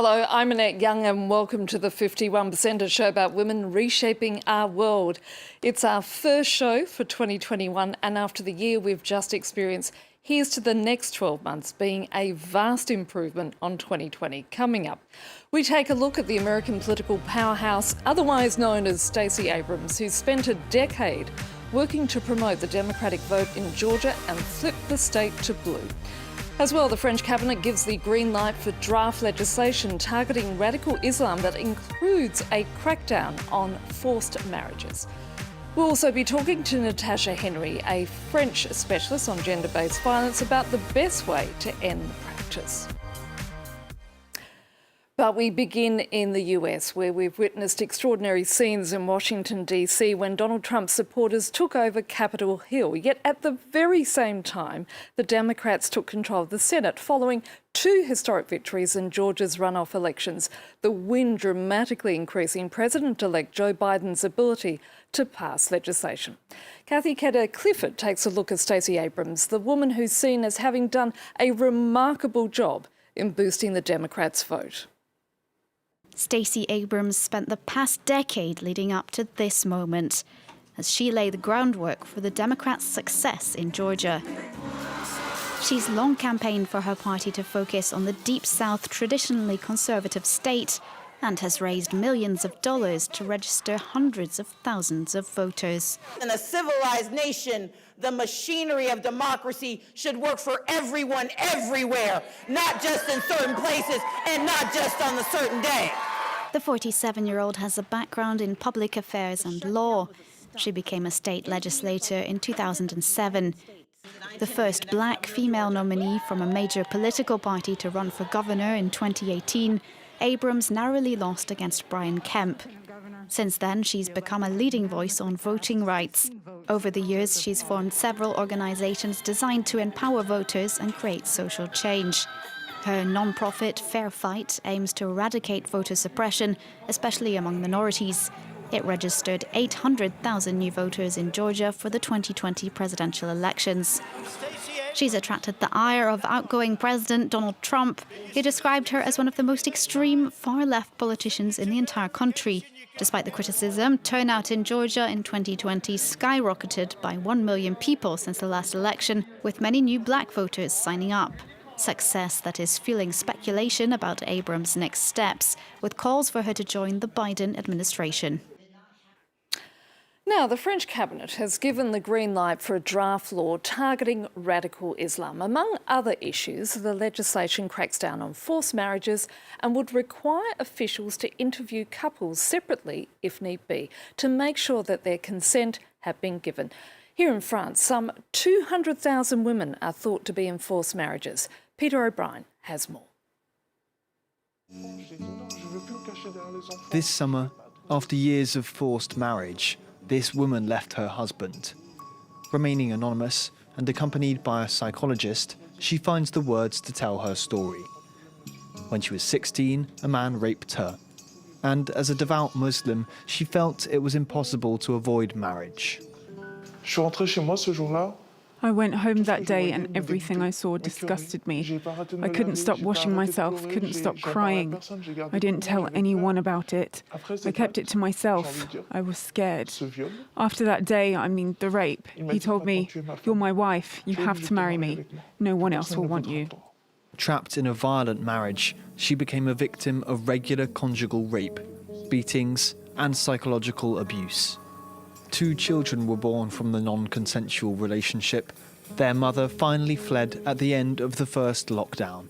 Hello, I'm Annette Young and welcome to the 51%, a show about women reshaping our world. It's our first show for 2021 and after the year we've just experienced, here's to the next 12 months being a vast improvement on 2020. Coming up, we take a look at the American political powerhouse, otherwise known as Stacey Abrams, who spent a decade working to promote the Democratic vote in Georgia and flip the state to blue. As well, the French cabinet gives the green light for draft legislation targeting radical Islam that includes a crackdown on forced marriages. We'll also be talking to Natacha Henry, a French specialist on gender-based violence, about the best way to end the practice. But we begin in the US, where we've witnessed extraordinary scenes in Washington, D.C. when Donald Trump's supporters took over Capitol Hill. Yet at the very same time, the Democrats took control of the Senate following two historic victories in Georgia's runoff elections, the win dramatically increasing President-elect Joe Biden's ability to pass legislation. Kathy Kedder-Clifford takes a look at Stacey Abrams, the woman who's seen as having done a remarkable job in boosting the Democrats' vote. Stacey Abrams spent the past decade leading up to this moment as she laid the groundwork for the Democrats' success in Georgia. She's long campaigned for her party to focus on the Deep South, traditionally conservative state, and has raised millions of dollars to register hundreds of thousands of voters. In a civilized nation, the machinery of democracy should work for everyone, everywhere, not just in certain places and not just on a certain day. The 47-year-old has a background in public affairs and law. She became a state legislator in 2007. The first black female nominee from a major political party to run for governor in 2018, Abrams narrowly lost against Brian Kemp. Since then, she's become a leading voice on voting rights. Over the years, she's formed several organizations designed to empower voters and create social change. Her non-profit, Fair Fight, aims to eradicate voter suppression, especially among minorities. It registered 800,000 new voters in Georgia for the 2020 presidential elections. She's attracted the ire of outgoing President Donald Trump. He described her as one of the most extreme, far-left politicians in the entire country. Despite the criticism, turnout in Georgia in 2020 skyrocketed by 1 million people since the last election, with many new black voters signing up. Success that is fueling speculation about Abrams' next steps, with calls for her to join the Biden administration. Now, the French cabinet has given the green light for a draft law targeting radical Islam. Among other issues, the legislation cracks down on forced marriages and would require officials to interview couples separately, if need be, to make sure that their consent have been given. Here in France, some 200,000 women are thought to be in forced marriages. Peter O'Brien has more. This summer, after years of forced marriage, this woman left her husband. Remaining anonymous and accompanied by a psychologist, she finds the words to tell her story. When she was 16, a man raped her. And as a devout Muslim, she felt it was impossible to avoid marriage. I went home that day and everything I saw disgusted me. I couldn't stop washing myself, couldn't stop crying. I didn't tell anyone about it. I kept it to myself. I was scared. After that day, the rape, he told me, "You're my wife, you have to marry me. No one else will want you." Trapped in a violent marriage, she became a victim of regular conjugal rape, beatings, and psychological abuse. 2 children were born from the non-consensual relationship. Their mother finally fled at the end of the first lockdown.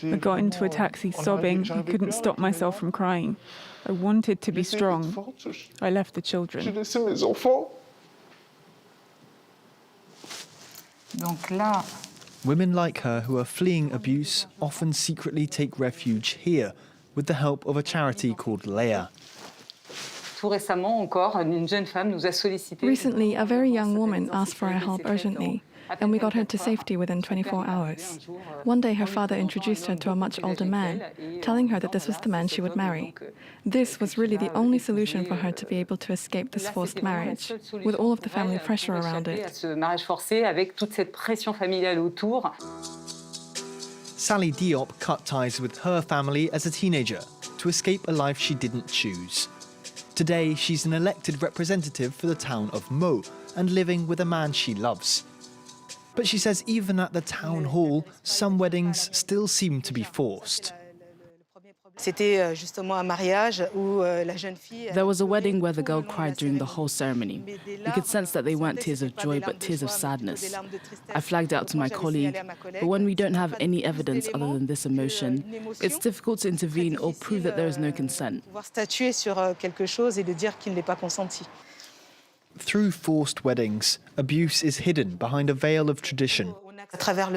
I got into a taxi sobbing. I couldn't stop myself from crying. I wanted to be strong. I left the children. Women like her who are fleeing abuse often secretly take refuge here with the help of a charity called Leah. Recently, a very young woman asked for our help urgently, and we got her to safety within 24 hours. One day, her father introduced her to a much older man, telling her that this was the man she would marry. This was really the only solution for her to be able to escape this forced marriage, with all of the family pressure around it. Sally Diop cut ties with her family as a teenager to escape a life she didn't choose. Today, she's an elected representative for the town of Meaux and living with a man she loves. But she says even at the town hall, some weddings still seem to be forced. There was a wedding where the girl cried during the whole ceremony. We could sense that they weren't tears of joy, but tears of sadness. I flagged out to my colleague, but when we don't have any evidence other than this emotion, it's difficult to intervene or prove that there is no consent. Through forced weddings, abuse is hidden behind a veil of tradition. Through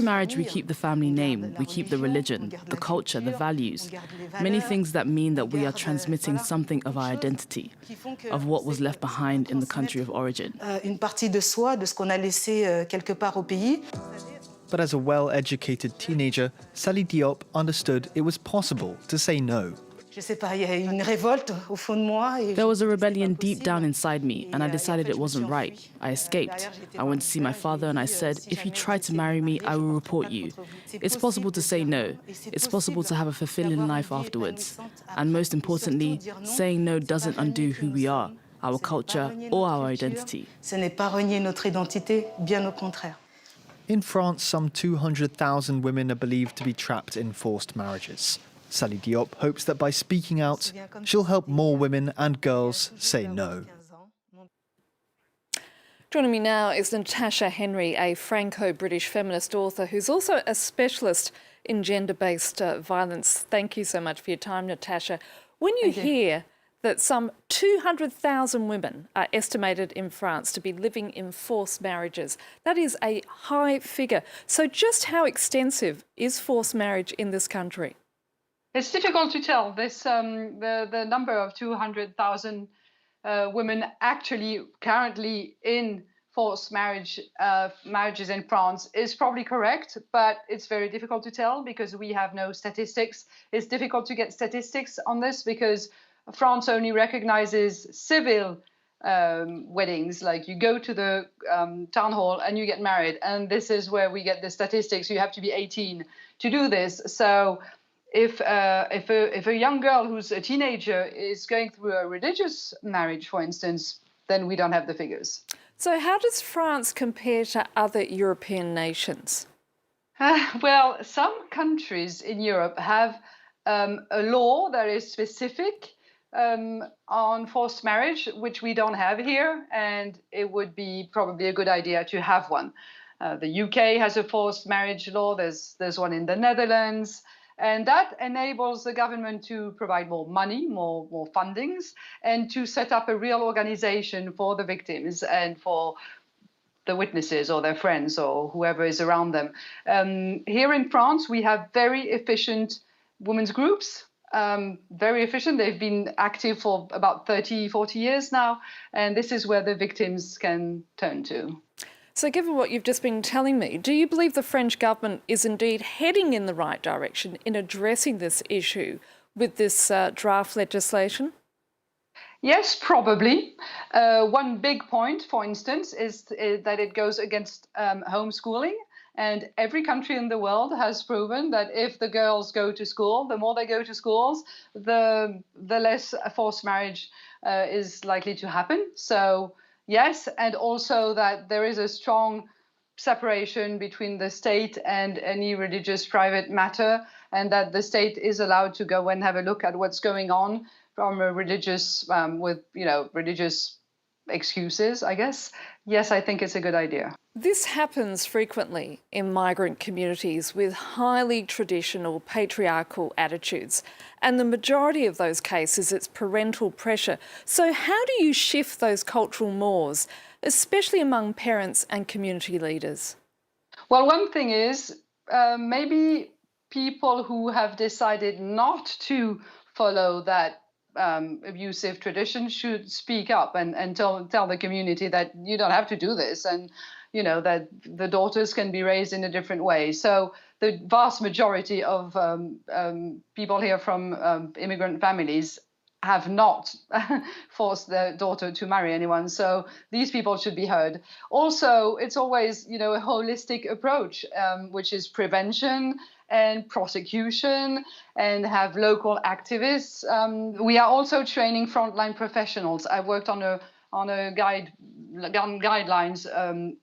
marriage, we keep the family name, we keep the religion, the culture, the values, many things that mean that we are transmitting something of our identity, of what was left behind in the country of origin. But as a well-educated teenager, Sally Diop understood it was possible to say no. There was a rebellion deep down inside me, and I decided it wasn't right. I escaped. I went to see my father and I said, if you try to marry me, I will report you. It's possible to say no. It's possible to have a fulfilling life afterwards. And most importantly, saying no doesn't undo who we are, our culture, or our identity. In France, some 200,000 women are believed to be trapped in forced marriages. Sally Diop hopes that by speaking out, she'll help more women and girls say no. Joining me now is Natacha Henry, a Franco-British feminist author who's also a specialist in gender-based violence. Thank you so much for your time, Natacha. When you hear that some 200,000 women are estimated in France to be living in forced marriages, that is a high figure. So just how extensive is forced marriage in this country? It's difficult to tell. The number of 200,000 women actually currently in forced marriages in France is probably correct, but it's very difficult to tell because we have no statistics. It's difficult to get statistics on this because France only recognizes civil weddings, like you go to the town hall and you get married, and this is where we get the statistics. You have to be 18 to do this. So if a young girl who's a teenager is going through a religious marriage, for instance, then we don't have the figures. So how does France compare to other European nations? Well, some countries in Europe have a law that is specific on forced marriage, which we don't have here, and it would be probably a good idea to have one. The UK has a forced marriage law. There's one in the Netherlands. And that enables the government to provide more money, more fundings, and to set up a real organization for the victims and for the witnesses or their friends or whoever is around them. Here in France, we have very efficient women's groups, very efficient. They've been active for about 30, 40 years now, and this is where the victims can turn to. So given what you've just been telling me, do you believe the French government is indeed heading in the right direction in addressing this issue with this draft legislation? Yes, probably. One big point, for instance, is that it goes against homeschooling. And every country in the world has proven that if the girls go to school, the more they go to schools, the less forced marriage is likely to happen. So yes, and also that there is a strong separation between the state and any religious private matter, and that the state is allowed to go and have a look at what's going on from a religious, religious excuses, I guess. Yes, I think it's a good idea. This happens frequently in migrant communities with highly traditional patriarchal attitudes. And the majority of those cases, it's parental pressure. So how do you shift those cultural mores, especially among parents and community leaders? Well, one thing is maybe people who have decided not to follow that abusive tradition should speak up and tell the community that you don't have to do this, and that the daughters can be raised in a different way. So the vast majority of people here from immigrant families have not forced their daughter to marry anyone. So these people should be heard. Also, it's always, a holistic approach, which is prevention and prosecution, and have local activists. We are also training frontline professionals. I worked on a guidelines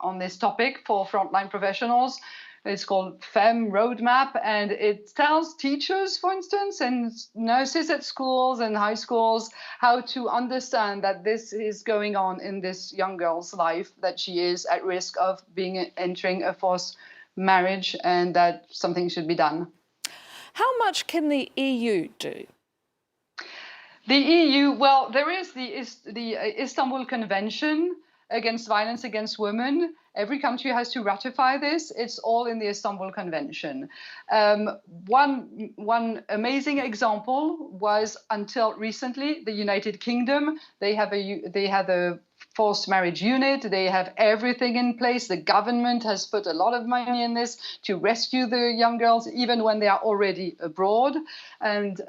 on this topic for frontline professionals. It's called FEM Roadmap, and it tells teachers, for instance, and nurses at schools and high schools how to understand that this is going on in this young girl's life, that she is at risk of entering a forced marriage, and that something should be done. How much can the EU do? The EU, well, there is the Istanbul Convention against violence against women. Every country has to ratify this. It's all in the Istanbul Convention. One amazing example was, until recently, the United Kingdom. They have a forced marriage unit. They have everything in place. The government has put a lot of money in this to rescue the young girls, even when they are already abroad. And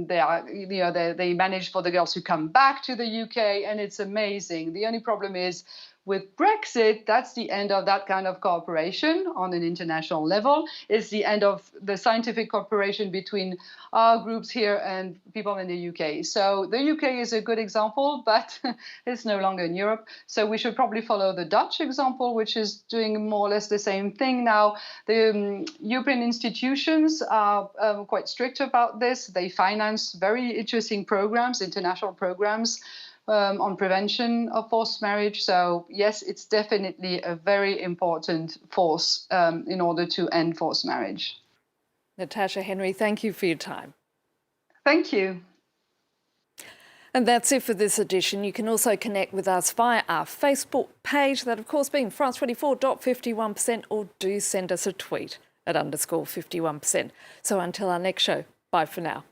they manage for the girls to come back to the UK, and it's amazing. The only problem is, with Brexit, that's the end of that kind of cooperation on an international level. It's the end of the scientific cooperation between our groups here and people in the UK. So the UK is a good example, but it's no longer in Europe. So we should probably follow the Dutch example, which is doing more or less the same thing now. The European institutions are quite strict about this. They finance very interesting programs, international programs, on prevention of forced marriage. So yes, it's definitely a very important force in order to end forced marriage. Natacha Henry, thank you for your time. Thank you. And that's it for this edition. You can also connect with us via our Facebook page, that of course being France24.51%, or do send us a tweet at _51%. So until our next show, bye for now.